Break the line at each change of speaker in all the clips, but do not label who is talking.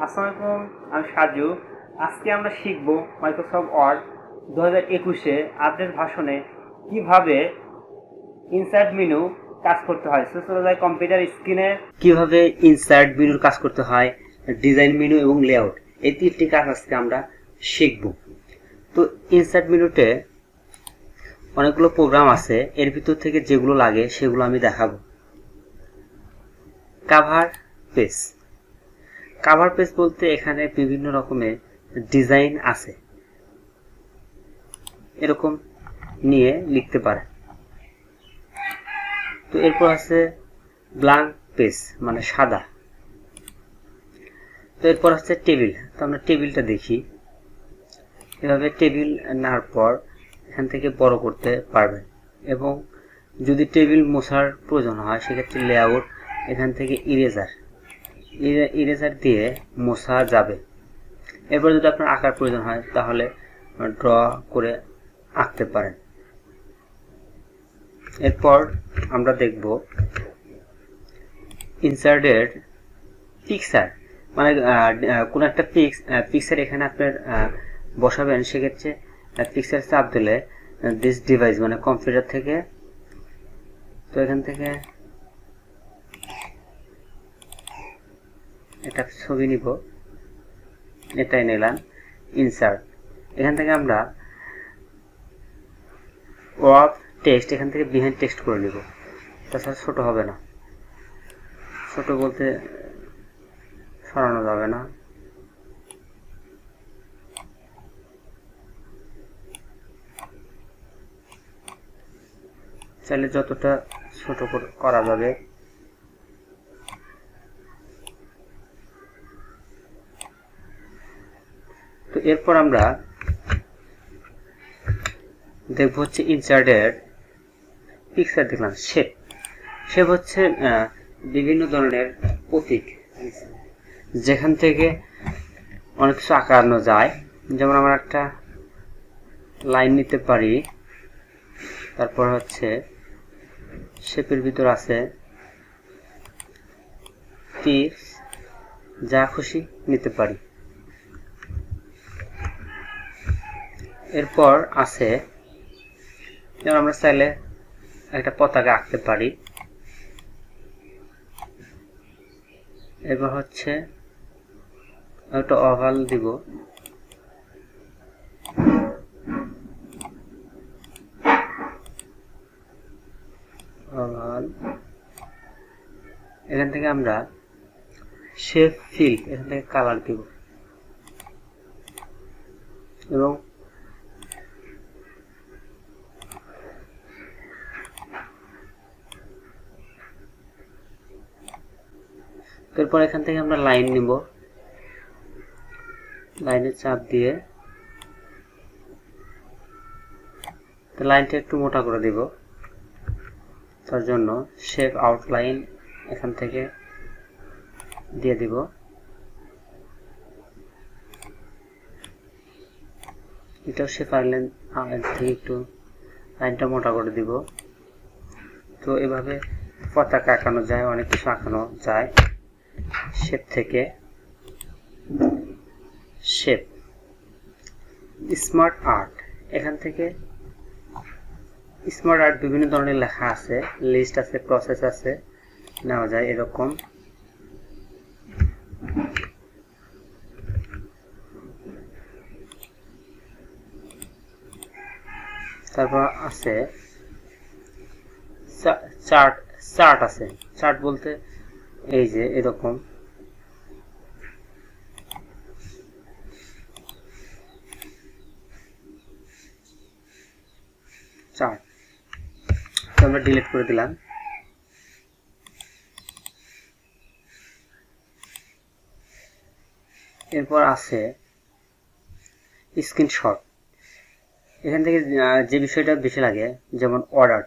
আসসালামু আলাইকুম, আমি সাজু। আজকে আমরা শিখব মাইক্রোসফট ওয়ার্ড 2021-এ আপডেট ভার্সনে কিভাবে ইনসার্ট মেনু কাজ করতে হয়। চলে যায় কম্পিউটার স্ক্রিনে কিভাবে ইনসার্ট মেনুর কাজ করতে হয়, ডিজাইন মেনু এবং লেআউট, এই তিনটি কাজ আজকে আমরা শিখব। তো ইনসার্ট মেনুতে অনেকগুলো প্রোগ্রাম আছে, এর ভিতর থেকে যেগুলো লাগে সেগুলো আমি দেখাবো। কাভার পেজ বলতে এখানে বিভিন্ন রকমের ডিজাইন আছে, এরকম নিয়ে লিখতে পারে। তো এরপর আছে ব্ল্যাঙ্ক পেজ, মানে সাদা। তো এরপর আছে টেবিল। তো আমরা টেবিলটা দেখি। এভাবে টেবিল নেওয়ার পর এখান থেকে বড় করতে পারবেন, এবং যদি টেবিল মোছার প্রয়োজন হয় সেক্ষেত্রে লেআউট, এখান থেকে ইরেজার দিয়ে মোছা যাবে। এরপর যদি আপনার আঁকার প্রয়োজন হয় তাহলে ড্র করে আঁকতে পারেন। এরপর আমরা দেখব ইনসার্টের পিকচার, মানে কোন একটা পিকচার এখানে আপনার বসাবেন। সেক্ষেত্রে পিকচার চাপ দিলে দিস ডিভাইস, মানে কম্পিউটার থেকে, তো এখান থেকে একটা ছবি নিব, এটাই নিলাম ইনসার্ট। এখান থেকে আমরা ওয়ার্ড টেক্সট, এখান থেকে বিহাইন্ড টেক্সট করে নিব। তাছাড়া ছোট হবে না, ছোট বলতে সরানো যাবে না। চাইলে যতটা ছোট করা যাবে। তো এরপর আমরা দেখব হচ্ছে ইনসার্টের পিকচার। দেখলাম শেপ হচ্ছে বিভিন্ন ধরনের প্রতীক, যেখান থেকে অনেক কিছু আঁকানো যায়। যেমন আমরা একটা লাইন নিতে পারি, তারপর হচ্ছে শেপের ভিতর আছে তীর, যা খুশি নিতে পারি। এরপর আছে যেমন আমরা চাইলে একটা পতাকা আঁকতে পারি। এরপর হচ্ছে একটা ওভাল দিব, ওভাল। এখান থেকে আমরা শেপ ফিল, এখান থেকে কালার দিব, এবং এরপর এখান থেকে আমরা লাইন নিব, লাইনের চাপ দিয়ে লাইনটা একটু মোটা করে দিব। তার জন্য শেপ আউটলাইন এখান থেকে দিয়ে দিব। এটাও শেপ আউটলাইন থেকে একটু লাইনটা মোটা করে দিব। তো এভাবে পতাকা আঁকানো যায়, অনেক কিছু আঁকানো যায় শেপ থেকে। শেপ স্মার্ট আর্ট, এখান থেকে স্মার্ট আর্ট বিভিন্ন ধরনের লেখা আছে, লিস্ট আছে, প্রসেস আছে, নেওয়া যায় এরকম। তারপর আছে চার্ট আছে। চার্ট বলতে এই যে এরকম চার্ট, আমরা ডিলিট করে দিলাম। এরপর আছে স্ক্রিনশট। এখান থেকে যে বিষয়টা বেশি লাগে, যেমন অর্ডার,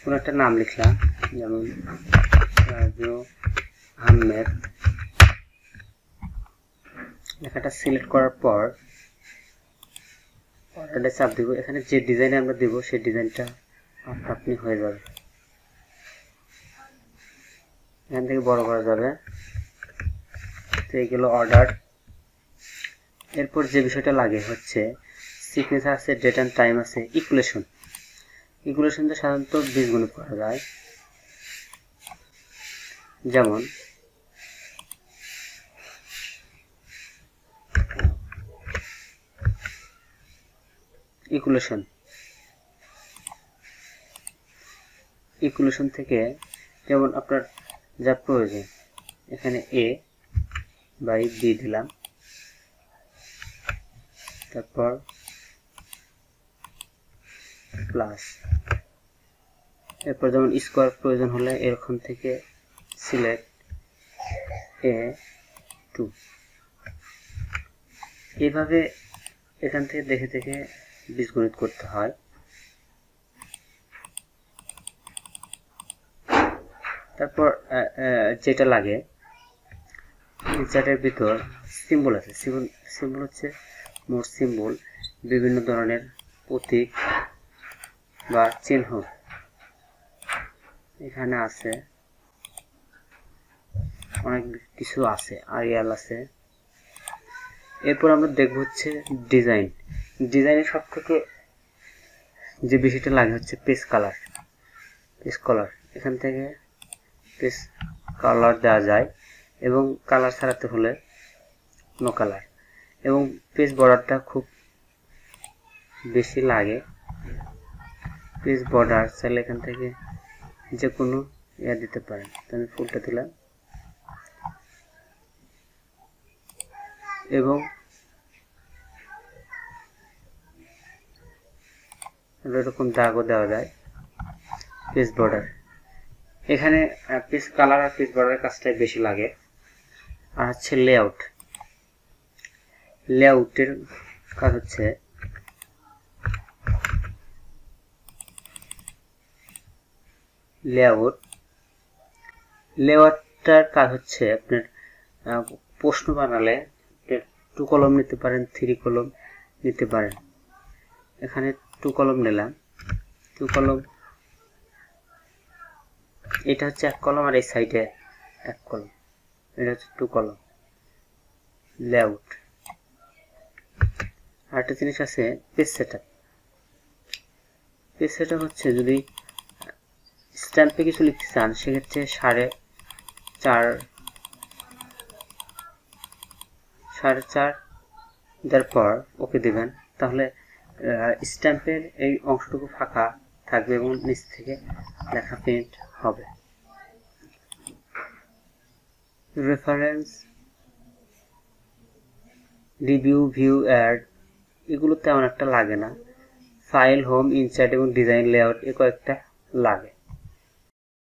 কোন একটা নাম লিখলাম, যেমন রাজু আহমেদ। লেখাটা সিলেক্ট করার পর অর্ডারে চাপ দিব। এখানে যে ডিজাইনে আমরা দিব সেই ডিজাইনটা আপনি হয়ে যাবে। এখান থেকে বড় করা যাবে। এই গেল অর্ডার। এরপর যে বিষয়টা লাগে হচ্ছে সিকোয়েন্স আছে, ডেট অ্যান্ড টাইম আছে, ইকুয়েশন। ইকুয়েশনটা সাধারণত বীজগণিত করা যায়, যেমন ইকুয়েশন থেকে যেমন আপনার যা প্রয়োজন, এখানে a বাই b দিলাম, তারপর প্লাস, এরপর যেমন স্কোয়ার প্রয়োজন হলে এরকম থেকে সিলেক্ট a2। এইভাবে এখান থেকে দেখে দেখে বীজগণিত করতে হয়। তারপর যেটা লাগে ইনসার্টের ভিতর সিম্বল আছে। সিম্বল হচ্ছে মোট সিম্বল, বিভিন্ন ধরনের প্রতীক বা চিহ্ন এখানে আছে, অনেক কিছু আছে, আরিয়াল আছে। এরপর আমরা দেখব হচ্ছে ডিজাইন। ডিজাইনের সব থেকে যে বিষয়টা লাগে হচ্ছে পেজ কালার। এখান থেকে পেজ কালার দেওয়া যায় এবং কালার ছাড়াতে হলে নো কালার, এবং পেজ বর্ডারটা খুব বেশি লাগে। পেজ বর্ডার চাইলে এখান থেকে যে কোনো দিতে পারেন। আমি ফুলটা দিলাম এবং এরকম দাগও দেওয়া যায়। পেজ বর্ডার এখানে পেজ কালার আর পেজ বর্ডারের কাজটাই বেশি লাগে। আর হচ্ছে লেআউটের কাজ হচ্ছে লেআউটটার কাজ হচ্ছে আপনার প্রশ্ন বানালে 2 কলম নিতে পারেন, 3 কলম নিতে পারেন। এখানে 2 কলম নিলাম, 2 কলম, এটা হচ্ছে 1 কলম আর এই সাইডে 1 কলম, এটা হচ্ছে 2 কলম লেআউট। আর একটা জিনিস আছে পেজ সেটআপ। পেজ সেটআপ হচ্ছে যদি স্ট্যাম্পে কিছু লিখতে চান সেক্ষেত্রে 4.5 দেওয়ার পর ওকে দিবেন, তাহলে স্ট্যাম্পের এই অংশটুকু ফাঁকা থাকবে এবং নিচ থেকে লেখা প্রিন্ট হবে। রেফারেন্স, রিভিউ, ভিউ, অ্যাড এগুলো তেমন একটা লাগে না। ফাইল, হোম, ইনসার্ট এবং ডিজাইন লেআউট এ কয়েকটা লাগে।